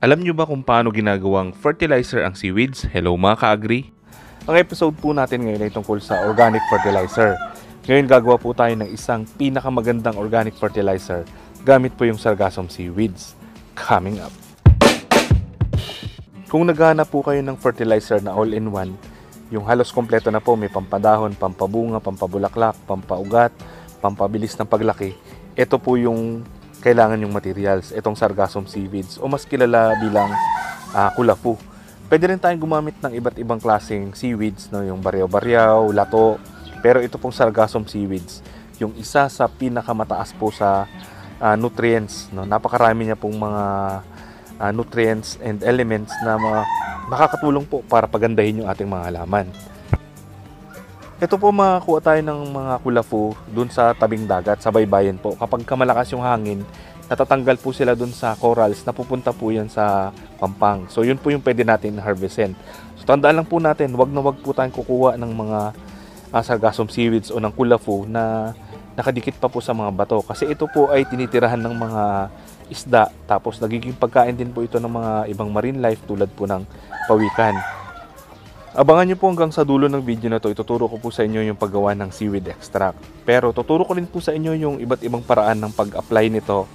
Alam nyo ba kung paano ginagawang fertilizer ang seaweeds? Hello mga ka-agri! Ang episode po natin ngayon ay tungkol sa organic fertilizer. Ngayon gagawa po tayo ng isang pinakamagandang organic fertilizer gamit po yung Sargassum seaweeds. Coming up! Kung naghahanap po kayo ng fertilizer na all-in-one, yung halos kompleto na po, may pampadahon, pampabunga, pampabulaklak, pampaugat, pampabilis ng paglaki, ito po yung kailangan yung materials, itong Sargassum seaweeds o mas kilala bilang kulafu. Pwede rin tayong gumamit ng iba't ibang klaseng seaweeds, no? Yung baryaw-baryaw, lato, pero ito pong Sargassum seaweeds, yung isa sa pinakamataas po sa nutrients, no? Napakarami niya pong mga nutrients and elements na makakatulong po para pagandahin yung ating mga halaman. Ito po, makakuha tayo ng mga kulafu dun sa tabing dagat, sa baybayin po. Kapag malakas yung hangin, natatanggal po sila dun sa corals, napupunta po yan sa pampang. So yun po yung pwede natin harvestin. So tandaan lang po natin, wag na wag po tayong kukuha ng mga Sargassum seaweeds o ng kulafu na nakadikit pa po sa mga bato. Kasi ito po ay tinitirahan ng mga isda, tapos nagiging pagkain din po ito ng mga ibang marine life tulad po ng pawikan. Abangan nyo po hanggang sa dulo ng video na to, ituturo ko po sa inyo yung paggawa ng seaweed extract. Pero tuturo ko rin po sa inyo yung iba't ibang paraan ng pag-apply nito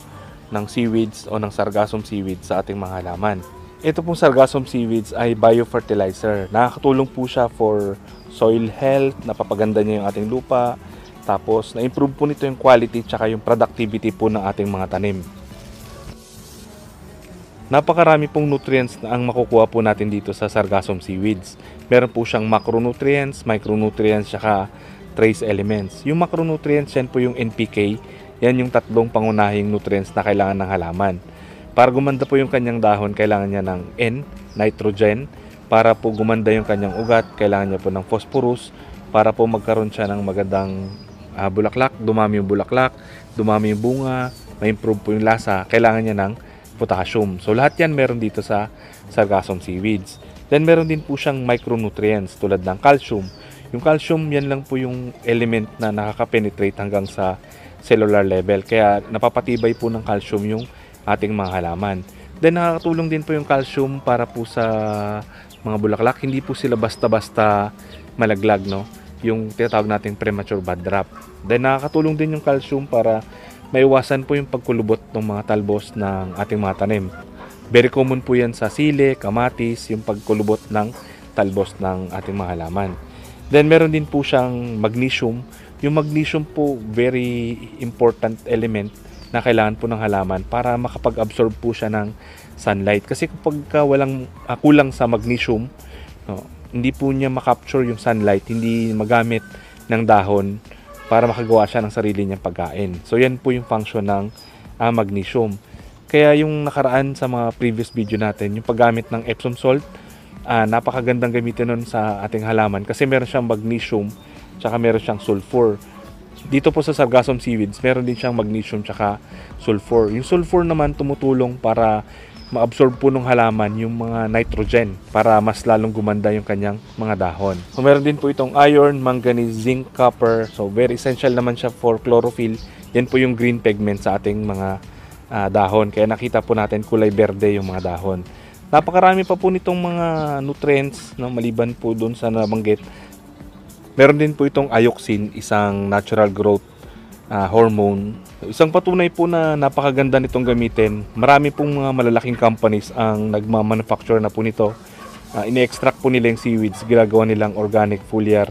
ng seaweeds o ng Sargassum seaweeds sa ating mga halaman. Ito pong Sargassum seaweeds ay biofertilizer. Nakakatulong po siya for soil health, napapaganda niya yung ating lupa, tapos na-improve po nito yung quality tsaka yung productivity po ng ating mga tanim. Napakarami pong nutrients na ang makukuha po natin dito sa Sargassum seaweeds. Meron po siyang macronutrients, micronutrients, saka trace elements. Yung macronutrients, yan po yung NPK. Yan yung tatlong pangunahing nutrients na kailangan ng halaman. Para gumanda po yung kanyang dahon, kailangan niya ng N, nitrogen. Para po gumanda yung kanyang ugat, kailangan niya po ng phosphorus. Para po magkaroon siya ng magandang bulaklak, dumami yung bulaklak, dumami yung bunga, ma-improve po yung lasa, kailangan niya ng potassium. So lahat yan meron dito sa Sargassum seaweeds. Then meron din po siyang micronutrients tulad ng calcium. Yung calcium, yan lang po yung element na nakaka-penetrate hanggang sa cellular level. Kaya napapatibay po ng calcium yung ating mga halaman. Then nakakatulong din po yung calcium para po sa mga bulaklak. Hindi po sila basta-basta malaglag, no? Yung tinatawag nating premature bud drop. Then nakakatulong din yung calcium para maiwasan po yung pagkulubot ng mga talbos ng ating mga tanim. Very common po yan sa sili, kamatis, yung pagkulubot ng talbos ng ating mga halaman. Then meron din po siyang magnesium. Yung magnesium po, very important element na kailangan po ng halaman para makapag-absorb po siya ng sunlight. Kasi kapag walang kulang sa magnesium, no, hindi po niya makapture yung sunlight, hindi magamit ng dahon para makagawa siya ng sarili niyang pagkain. So yan po yung function ng magnesium. Kaya yung nakaraan sa mga previous video natin, yung paggamit ng Epsom salt, napakagandang gamitin nun sa ating halaman kasi meron siyang magnesium tsaka meron siyang sulfur. Dito po sa Sargassum seaweeds, meron din siyang magnesium tsaka sulfur. Yung sulfur naman tumutulong para ma-absorb po ng halaman yung mga nitrogen para mas lalong gumanda yung kanyang mga dahon. So meron din po itong iron, manganese, zinc, copper. So very essential naman siya for chlorophyll. Yan po yung green pigment sa ating mga dahon. Kaya nakita po natin kulay berde yung mga dahon. Napakarami pa po nitong mga nutrients, no, maliban po doon sa nabanggit. Meron din po itong ioxin, isang natural growth hormone. Isang patunay po na napakaganda nitong gamitin. Marami pong mga malalaking companies ang nagmamanufacture na po nito. Ini-extract po nila yung seaweeds, ginagawa nilang organic foliar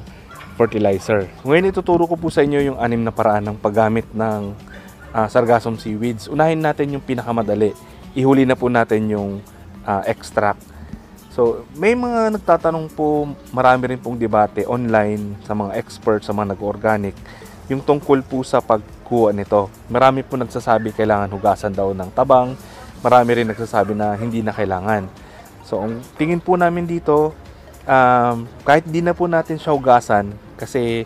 fertilizer. Ngayon ituturo ko po sa inyo yung 6 na paraan ng paggamit ng Sargassum seaweeds. Unahin natin yung pinakamadali. Ihuli na po natin yung extract. So, may mga nagtatanong po, marami rin pong debate online sa mga experts, sa mga nag-organic, yung tungkol po sa pagkuha nito. Marami po nagsasabi kailangan hugasan daw ng tabang. Marami rin nagsasabi na hindi na kailangan. So, ang tingin po namin dito, kahit di na po natin siya hugasan, kasi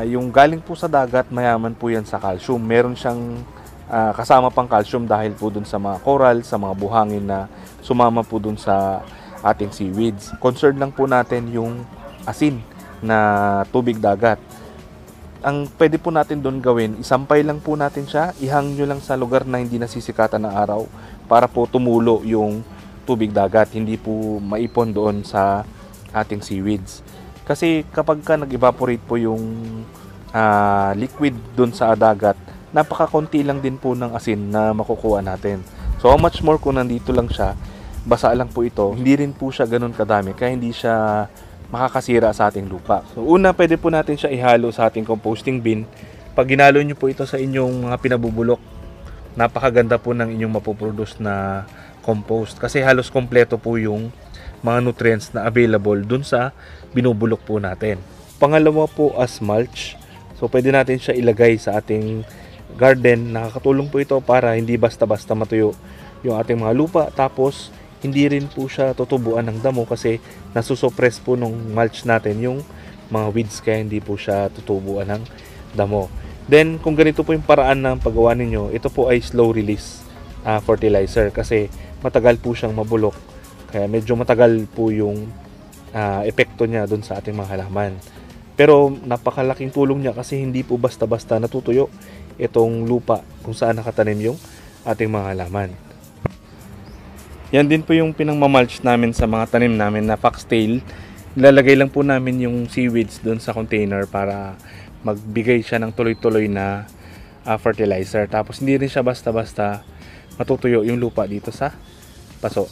yung galing po sa dagat, mayaman po yan sa calcium. Meron siyang kasama pang calcium dahil po dun sa mga coral, sa mga buhangin na sumama po dun sa ating seaweeds. Concern lang po natin yung asin na tubig dagat. ang pwede po natin doon gawin, isampay lang po natin siya, ihang nyo lang sa lugar na hindi nasisikatan ng araw para po tumulo yung tubig dagat, hindi po maipon doon sa ating seaweeds. Kasi kapag ka nag-evaporate po yung liquid doon sa dagat, napakakunti lang din po ng asin na makukuha natin. So how much more kung nandito lang siya, basa lang po ito, hindi rin po siya ganun kadami, kaya hindi siya makakasira sa ating lupa. So una, pwede po natin siya ihalo sa ating composting bin. Pag ginalo nyo po ito sa inyong mga pinabubulok, napakaganda po ng inyong mapoproduce na compost kasi halos kompleto po yung mga nutrients na available dun sa binubulok po natin. Pangalawa po, as mulch. So pwede natin siya ilagay sa ating garden. Nakakatulong po ito para hindi basta-basta matuyo yung ating mga lupa, tapos hindi rin po siya tutubuan ng damo kasi nasusuppress po nung mulch natin yung mga weeds, kaya hindi po siya tutubuan ng damo. Then kung ganito po yung paraan ng paggawa ninyo, ito po ay slow release fertilizer kasi matagal po siyang mabulok, kaya medyo matagal po yung epekto niya dun sa ating mga halaman. Pero napakalaking tulong niya kasi hindi po basta-basta natutuyo itong lupa kung saan nakatanim yung ating mga halaman. Yan din po yung pinangmamulch namin sa mga tanim namin na foxtail. Nilalagay lang po namin yung seaweeds doon sa container para magbigay siya ng tuloy-tuloy na fertilizer. Tapos hindi rin siya basta-basta matutuyo yung lupa dito sa paso.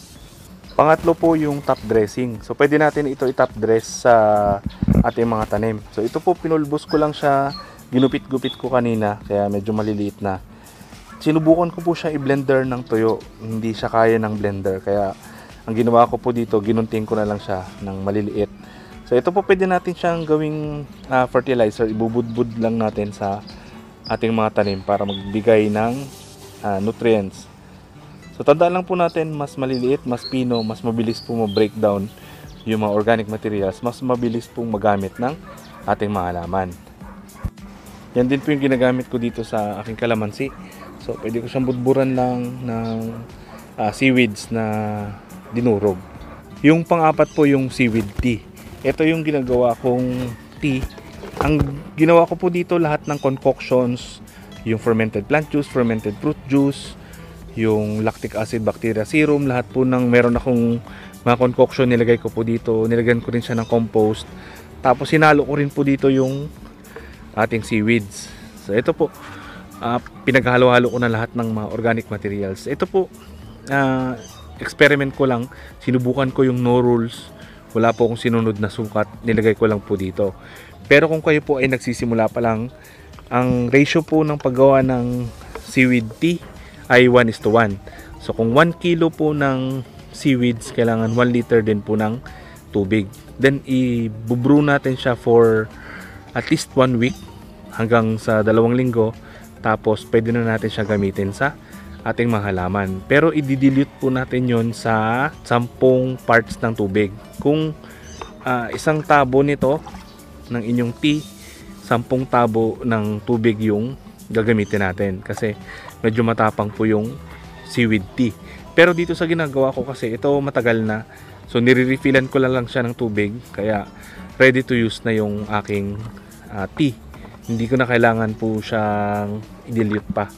Pangatlo po yung top dressing. So pwede natin ito i-top dress sa ating mga tanim. So ito po, pinulbos ko lang siya, ginupit-gupit ko kanina kaya medyo maliliit na. Sinubukan ko po siya i-blender ng tuyo, hindi siya kaya ng blender, kaya ang ginawa ko po dito, ginunting ko na lang siya ng maliliit. So ito po, pwede natin siyang gawing fertilizer, ibubudbud lang natin sa ating mga tanim para magbigay ng nutrients. So tandaan lang po natin, mas maliliit, mas pino, mas mabilis po ma-breakdown yung mga organic materials, mas mabilis pong magamit ng ating mga halaman. Yan din po yung ginagamit ko dito sa aking kalamansi. So pwede ko siyang budburan lang ng seaweeds na dinurog. Yung pang-apat po yung seaweed tea. Ito yung ginagawa kong tea. Ang ginawa ko po dito lahat ng concoctions, yung fermented plant juice, fermented fruit juice, yung lactic acid bacteria serum, lahat po ng meron akong mga concoction nilagay ko po dito. Nilagyan ko rin siya ng compost. Tapos sinalo ko rin po dito yung ating seaweeds. So ito po, pinaghalo-halo ko na lahat ng mga organic materials. Ito po, experiment ko lang. Sinubukan ko yung no rules. Wala po akong sinunod na sukat. Nilagay ko lang po dito. Pero kung kayo po ay nagsisimula pa lang, ang ratio po ng paggawa ng seaweed tea ay 1:1. So kung 1 kilo po ng seaweeds, kailangan 1 liter din po ng tubig. Then i-brew natin siya for at least 1 week hanggang sa 2 linggo. Tapos pwede na natin siya gamitin sa ating mga halaman. Pero i-dilute po natin yon sa 10 parts ng tubig. Kung isang tabo nito ng inyong tea, 10 tabo ng tubig yung gagamitin natin. Kasi medyo matapang po yung seaweed tea. Pero dito sa ginagawa ko kasi ito matagal na. So nire-refillan ko lang siya ng tubig. Kaya ready to use na yung aking tea. Hindi ko na kailangan po siyang i-dilute pa.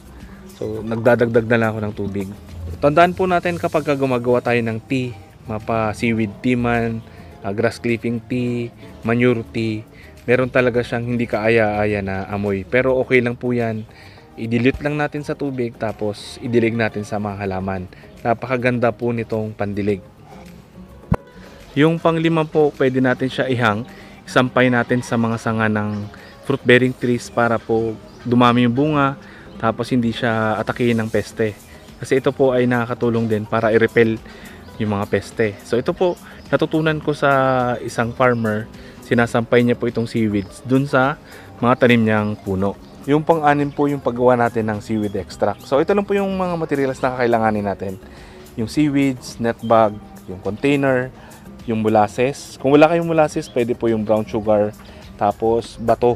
So nagdadagdag na lang ako ng tubig. Tandaan po natin kapag gumagawa tayo ng tea, mapa seaweed tea man, grass clipping tea, manure tea, meron talaga siyang hindi kaaya-aya na amoy. Pero okay lang po yan. I-dilute lang natin sa tubig tapos idilig natin sa mga halaman. Napakaganda po nitong pandilig. Yung panglima po, pwede natin siya ihang, isampay natin sa mga sanga ng fruit bearing trees para po dumami yung bunga, tapos hindi siya atakihin ng peste. Kasi ito po ay nakakatulong din para i-repel yung mga peste. So ito po, natutunan ko sa isang farmer, sinasampay niya po itong seaweeds dun sa mga tanim niyang puno. Yung pang-anim po yung paggawa natin ng seaweed extract. So ito lang po yung mga materials na kakailanganin natin. Yung seaweeds, net bag, yung container, yung molasses. Kung wala kayong molasses, pwede po yung brown sugar, tapos bato.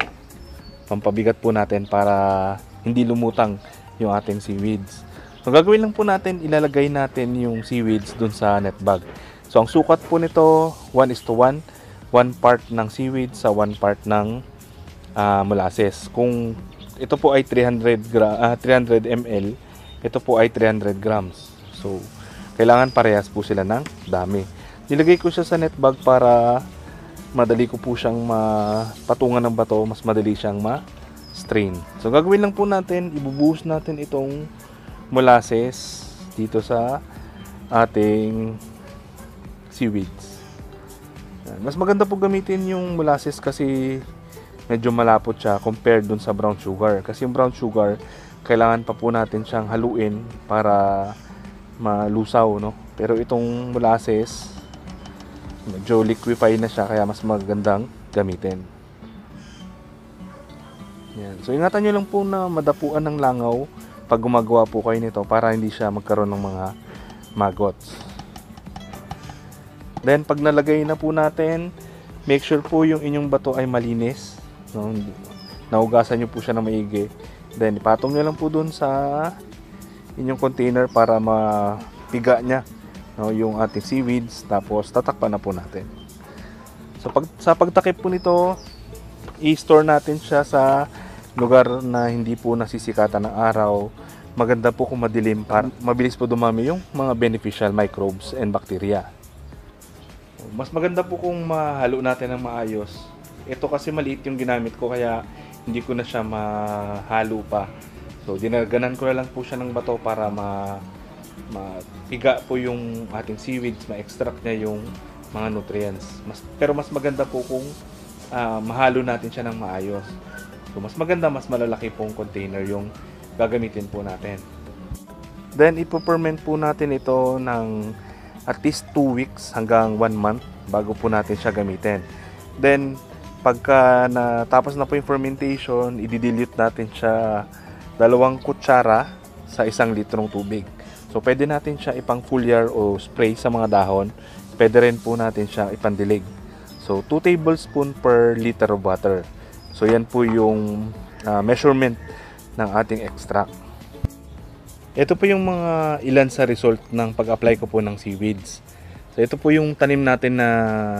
Pampabigat po natin para hindi lumutang yung ating seaweeds. So gagawin lang po natin, ilalagay natin yung seaweeds dun sa net bag. So ang sukat po nito 1:1, 1 part ng seaweed sa 1 part ng molasses. Kung ito po ay 300 ml, ito po ay 300 grams. So, kailangan parehas po sila ng dami. Nilagay ko siya sa net bag para madali ko po siyang patungan ng bato, mas madali siyang ma-strain. So, gagawin lang po natin, ibubuhos natin itong molasses dito sa ating seaweeds. Mas maganda po gamitin yung molasses kasi medyo malapot siya compared dun sa brown sugar. Kasi yung brown sugar, kailangan pa po natin siyang haluin para malusaw, no? Pero itong molasses, medyo liquefy na siya kaya mas magandang gamitin. Yan. So ingatan nyo lang po na madapuan ng langaw pag gumagawa po kayo nito para hindi siya magkaroon ng mga maggots. Then pag nalagay na po natin, make sure po yung inyong bato ay malinis, no? Naugasan nyo po siya na maigi. Then ipatong nyo lang po dun sa inyong container para mapiga niya, no, yung ating seaweeds. Tapos tatakpan na po natin. So sa pagtakip po nito, i-store natin siya sa lugar na hindi po nasisikatan ng araw. Maganda po kung madilim para mabilis po dumami yung mga beneficial microbes and bacteria. Mas maganda po kung mahalo natin ng maayos. Ito kasi maliit yung ginamit ko kaya hindi ko na siya mahalo pa. So dinaganan ko na lang po siya ng bato para mapiga po yung ating seaweeds, ma-extract niya yung mga nutrients. Pero mas maganda po kung mahalo natin siya ng maayos. So mas maganda, mas malalaki pong container yung gagamitin po natin. Then ipo-ferment po natin ito ng at least 2 weeks hanggang 1 month bago po natin siya gamitin. Then pagka natapos na po yung fermentation, i-dilute natin siya 2 kutsara sa 1 litrong tubig. So pwede natin siya ipang foliar o spray sa mga dahon. Pwede rin po natin siya ipandilig. So 2 tablespoon per liter of water. So yan po yung measurement ng ating extract. Ito po yung mga ilan sa result ng pag-apply ko po ng seaweeds. So ito po yung tanim natin na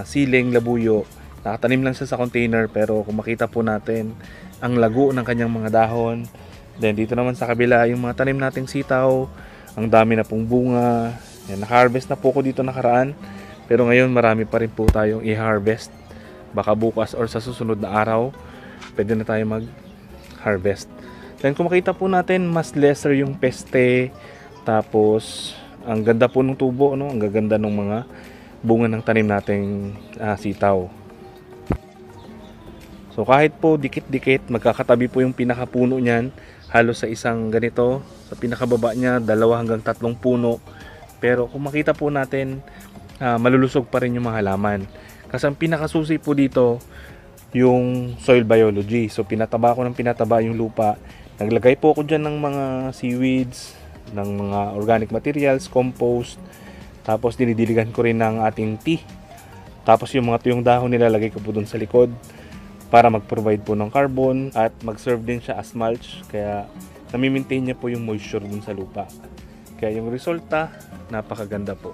siling labuyo. Nakatanim lang siya sa container pero kung makita po natin ang lago ng kanyang mga dahon. Then dito naman sa kabila yung mga tanim nating sitaw. Ang dami na pong bunga. Yan, naka-harvest na po ko dito nakaraan. Pero ngayon marami pa rin po tayong i-harvest. Baka bukas or sa susunod na araw pwede na tayo mag-harvest. Then kung makita po natin, mas lesser yung peste. Tapos ang ganda po ng tubo, no? Ang gaganda ng mga bunga ng tanim nating sitaw. So kahit po dikit-dikit, magkakatabi po yung pinakapuno niyan, halos sa isang ganito. Sa pinakababa niya, 2 hanggang 3 puno. Pero kung makita po natin, malulusog pa rin yung mga halaman. Kasi ang pinakasusi po dito, yung soil biology. So pinataba ko ng pinataba yung lupa. Naglagay po ako dyan ng mga seaweeds, ng mga organic materials, compost. Tapos dinidiligan ko rin ng ating tea. Tapos yung mga tuyong dahon nilalagay ko po dun sa likod para mag-provide po ng carbon at mag-serve din siya as mulch. Kaya nami-maintain niya po yung moisture dun sa lupa. Kaya yung resulta, napakaganda po.